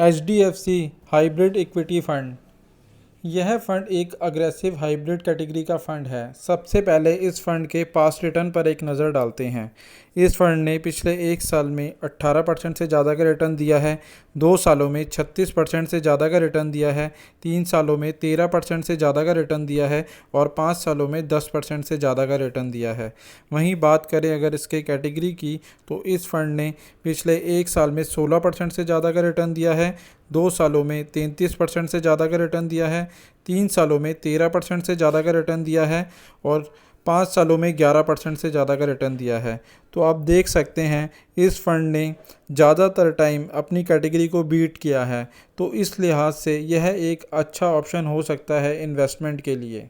HDFC hybrid equity fund. यह fund एक aggressive hybrid category का फंड है। सबसे पहले इस फंड के पास्ट रिटर्न पर एक नज़र डालते हैं। इस फंड ने पिछले एक साल में 18% से ज़्यादा का रिटर्न दिया है, 2 सालों में 36% से ज़्यादा का रिटर्न दिया है, 3 सालों में 13% से ज़्यादा का रिटर्न दिया है और 5 सालों में 10% से ज़्यादा का रिटर्न दिया है। वहीं बात करें अगर इसके कैटेगरी की, तो इस फंड ने पिछले एक साल में 16% से ज़्यादा का रिटर्न दिया है, 2 सालों में 33% से ज़्यादा का रिटर्न दिया है, 3 सालों में 13% से ज़्यादा का रिटर्न दिया है और 5 सालों में 11% से ज़्यादा का रिटर्न दिया है। तो आप देख सकते हैं इस फंड ने ज़्यादातर टाइम अपनी कैटेगरी को बीट किया है, तो इस लिहाज से यह एक अच्छा ऑप्शन हो सकता है इन्वेस्टमेंट के लिए।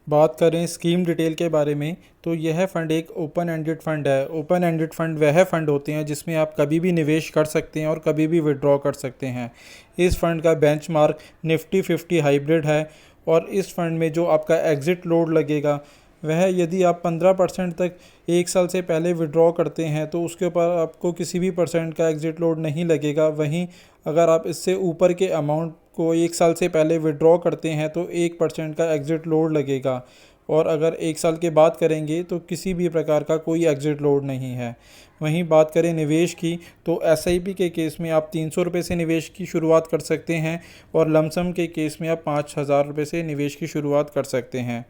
बात करें स्कीम डिटेल के बारे में, तो यह फ़ंड एक ओपन एंडेड फ़ंड है। ओपन एंडेड फ़ंड वह फ़ंड होते हैं जिसमें आप कभी भी निवेश कर सकते हैं और कभी भी विड्रॉ कर सकते हैं। इस फ़ंड का बेंचमार्क निफ्टी 50 हाइब्रिड है और इस फ़ंड में जो आपका एग्ज़िट लोड लगेगा वह यदि आप 15% तक एक साल से पहले विड्रॉ करते हैं तो उसके ऊपर आपको किसी भी परसेंट का एग्ज़िट लोड नहीं लगेगा। वहीं अगर आप इससे ऊपर के अमाउंट को एक साल से पहले विड्रॉ करते हैं तो 1% का एग्ज़िट लोड लगेगा और अगर एक साल के बाद करेंगे तो किसी भी प्रकार का कोई एग्ज़िट लोड नहीं है। वहीं बात करें निवेश की, तो SIP के केस में आप 300 रुपये से निवेश की शुरुआत कर सकते हैं और लमसम के केस में आप 5,000 रुपये से निवेश की शुरुआत कर सकते हैं।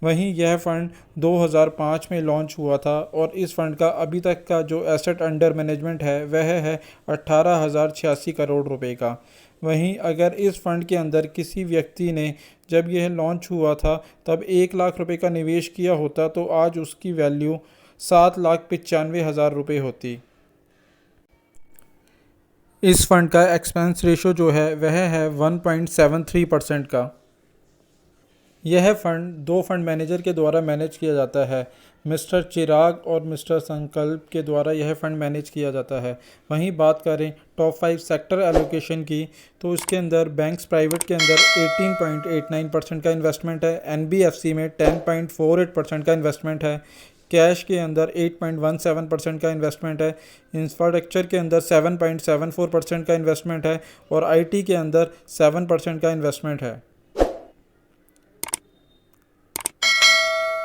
वहीं यह फ़ंड 2005 में लॉन्च हुआ था और इस फ़ंड का अभी तक का जो एसेट अंडर मैनेजमेंट है वह है 18,086 करोड़ रुपए का। वहीं अगर इस फ़ंड के अंदर किसी व्यक्ति ने जब यह लॉन्च हुआ था तब 1,00,000 रुपए का निवेश किया होता तो आज उसकी वैल्यू 7,95,000 रुपये होती। इस फ़ंड का एक्सपेंस रेशो जो है वह है 1.73% का। यह फ़ंड 2 फंड मैनेजर के द्वारा मैनेज किया जाता है। मिस्टर चिराग और मिस्टर संकल्प के द्वारा यह फ़ंड मैनेज किया जाता है। वहीं बात करें टॉप 5 सेक्टर एलोकेशन की, तो इसके अंदर बैंक्स प्राइवेट के अंदर 18.89% का इन्वेस्टमेंट है, NBFC में 10.48% का इन्वेस्टमेंट है, कैश के अंदर 8.17% का इन्वेस्टमेंट है, इंफ्रास्ट्रक्चर के अंदर 7.74% का इन्वेस्टमेंट है और IT के अंदर 7% का इन्वेस्टमेंट है।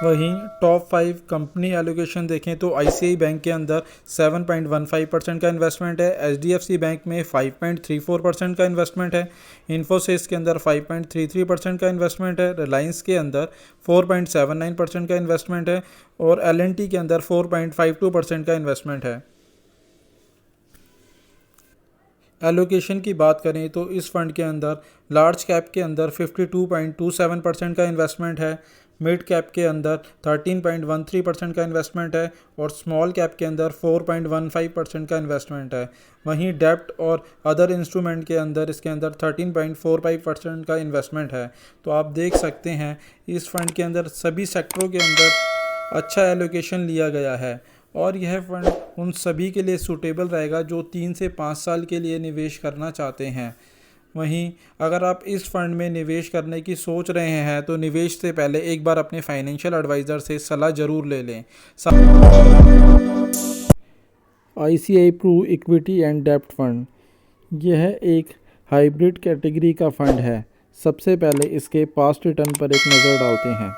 वहीं टॉप 5 कंपनी एलोकेशन देखें तो ICICI बैंक के अंदर 7.15% का इन्वेस्टमेंट है, HDFC बैंक में 5.34% का इन्वेस्टमेंट है, इन्फोसिस के अंदर 5.33% का इन्वेस्टमेंट है, रिलायंस के अंदर 4.79% का इन्वेस्टमेंट है और L&T के अंदर 4.52% का इन्वेस्टमेंट है। एलोकेशन की बात करें तो इस फंड के अंदर लार्ज कैप के अंदर 52.27% का इन्वेस्टमेंट है, मिड कैप के अंदर 13.13% का इन्वेस्टमेंट है और स्मॉल कैप के अंदर 4.15% का इन्वेस्टमेंट है। वहीं डेब्ट और अदर इंस्ट्रूमेंट के अंदर इसके अंदर 13.45% का इन्वेस्टमेंट है। तो आप देख सकते हैं इस फंड के अंदर सभी सेक्टरों के अंदर अच्छा एलोकेशन लिया गया है और यह फंड उन सभी के लिए सूटेबल रहेगा जो 3 से 5 साल के लिए निवेश करना चाहते हैं। वहीं अगर आप इस फंड में निवेश करने की सोच रहे हैं तो निवेश से पहले एक बार अपने फाइनेंशियल एडवाइज़र से सलाह ज़रूर ले लें। ICICI प्रू इक्विटी एंड डेब्ट फंड यह एक हाइब्रिड कैटेगरी का फंड है। सबसे पहले इसके पास्ट रिटर्न पर एक नज़र डालते हैं।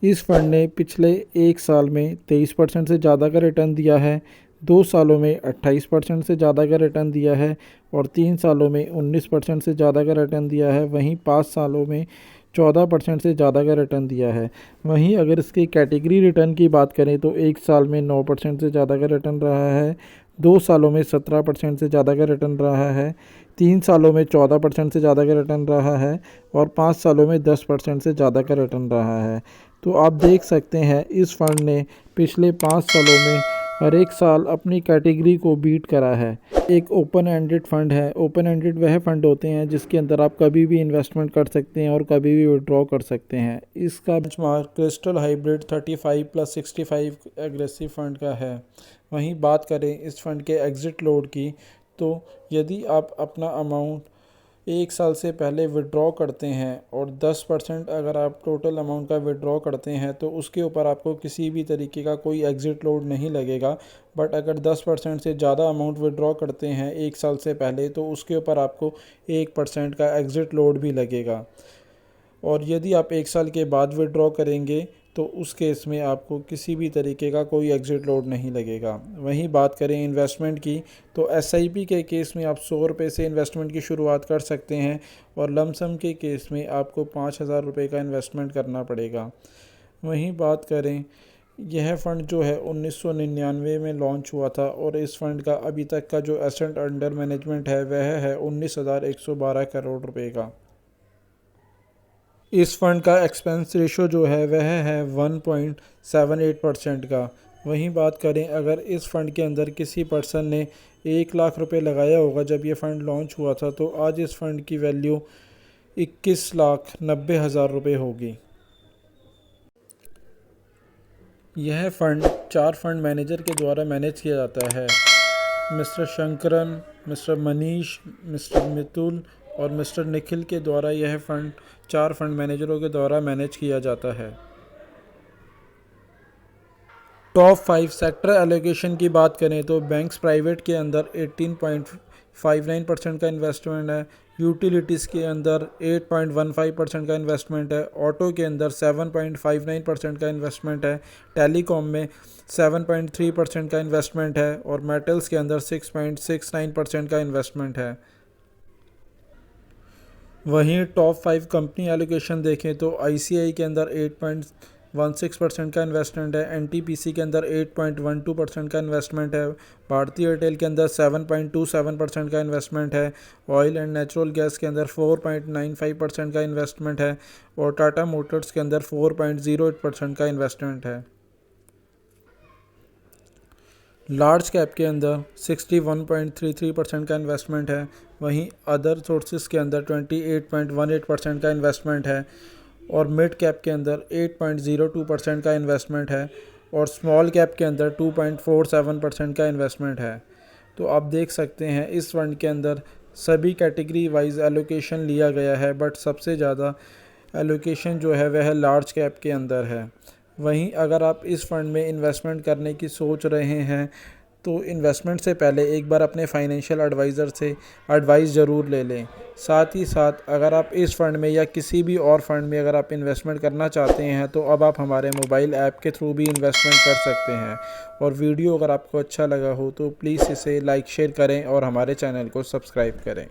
इस फंड ने पिछले एक साल में 23% से ज़्यादा का रिटर्न दिया है, 2 सालों में 28% से ज़्यादा का रिटर्न दिया है और 3 सालों में 19% से ज़्यादा का रिटर्न दिया है। वहीं 5 सालों में 14% से ज़्यादा का रिटर्न दिया है। वहीं अगर इसकी कैटेगरी रिटर्न की बात करें तो एक साल में 9% से ज़्यादा का रिटर्न रहा है, 2 सालों में 17% से ज़्यादा का रिटर्न रहा है, 3 सालों में 14% से ज़्यादा का रिटर्न रहा है और 5 सालों में 10% से ज़्यादा का रिटर्न रहा है। तो आप देख सकते हैं इस फंड ने पिछले 5 सालों में हर एक साल अपनी कैटेगरी को बीट करा है। एक ओपन एंडेड फंड है। ओपन एंडेड वह फंड होते हैं जिसके अंदर आप कभी भी इन्वेस्टमेंट कर सकते हैं और कभी भी विड्रॉ कर सकते हैं। इसका benchmark crystal hybrid 35+65 aggressive fund का है। वहीं बात करें इस फंड के एग्ज़िट लोड की, तो यदि आप अपना अमाउंट 1 साल से पहले विड्रॉ करते हैं और 10% अगर आप टोटल अमाउंट का विड्रॉ करते हैं तो उसके ऊपर आपको किसी भी तरीके का कोई एग्ज़िट लोड नहीं लगेगा। बट अगर 10% से ज़्यादा अमाउंट विड्रॉ करते हैं 1 साल से पहले तो उसके ऊपर आपको 1% का एग्ज़िट लोड भी लगेगा। और यदि आप 1 साल के बाद विड्रॉ करेंगे तो उस केस में आपको किसी भी तरीके का कोई एग्ज़िट लोड नहीं लगेगा। वहीं बात करें इन्वेस्टमेंट की तो एसआईपी के केस में आप 100 रुपये से इन्वेस्टमेंट की शुरुआत कर सकते हैं और लमसम के केस में आपको 5,000 रुपये का इन्वेस्टमेंट करना पड़ेगा। वहीं बात करें, यह फ़ंड जो है 1999 में लॉन्च हुआ था और इस फ़ंड का अभी तक का जो एसेट अंडर मैनेजमेंट है वह है 19,112 करोड़ रुपए का। इस फंड का एक्सपेंस रेशो जो है वह है 1.78% का। वहीं बात करें, अगर इस फ़ंड के अंदर किसी पर्सन ने 1 लाख रुपए लगाया होगा जब ये फ़ंड लॉन्च हुआ था तो आज इस फ़ंड की वैल्यू 21,90,000 रुपये होगी। यह फ़ंड 4 फंड मैनेजर के द्वारा मैनेज किया जाता है, mister Shankaran, mister Manish, mister Mitul और मिस्टर निखिल के द्वारा यह फ़ंड 4 फंड मैनेजरों के द्वारा मैनेज किया जाता है। टॉप 5 सेक्टर एलोकेशन की बात करें तो बैंक्स प्राइवेट के अंदर 18.59% का इन्वेस्टमेंट है, यूटिलिटीज़ के अंदर 8.15% का इन्वेस्टमेंट है, ऑटो के अंदर 7.59% का इन्वेस्टमेंट है, टेलीकॉम में 7.3% का इन्वेस्टमेंट है और मेटल्स के अंदर 6.69% का इन्वेस्टमेंट है। वहीं टॉप 5 कंपनी एलोकेशन देखें तो आईसीआई के अंदर 8.16% का इन्वेस्टमेंट है, एनटीपीसी के अंदर 8.12% का इन्वेस्टमेंट है, भारतीय एयरटेल के अंदर 7.27% का इन्वेस्टमेंट है, ऑयल एंड नेचुरल गैस के अंदर 4.95% का इन्वेस्टमेंट है और टाटा मोटर्स के अंदर 4.08% का इन्वेस्टमेंट है। लार्ज कैप के अंदर 61.33% का इन्वेस्टमेंट है, वहीं अदर सोर्सेज के अंदर 28.18% का इन्वेस्टमेंट है और मिड कैप के अंदर 8.02% का इन्वेस्टमेंट है और स्मॉल कैप के अंदर 2.47% का इन्वेस्टमेंट है। तो आप देख सकते हैं इस फंड के अंदर सभी कैटेगरी वाइज एलोकेशन लिया गया है, बट सबसे ज़्यादा एलोकेशन जो है वह लार्ज कैप के अंदर है। वहीं अगर आप इस फ़ंड में इन्वेस्टमेंट करने की सोच रहे हैं तो इन्वेस्टमेंट से पहले एक बार अपने फाइनेंशियल एडवाइज़र से एडवाइस ज़रूर ले लें। साथ ही साथ अगर आप इस फ़ंड में या किसी भी और फंड में अगर आप इन्वेस्टमेंट करना चाहते हैं तो अब आप हमारे मोबाइल ऐप के थ्रू भी इन्वेस्टमेंट कर सकते हैं। और वीडियो अगर आपको अच्छा लगा हो तो प्लीज़ इसे लाइक शेयर करें और हमारे चैनल को सब्सक्राइब करें।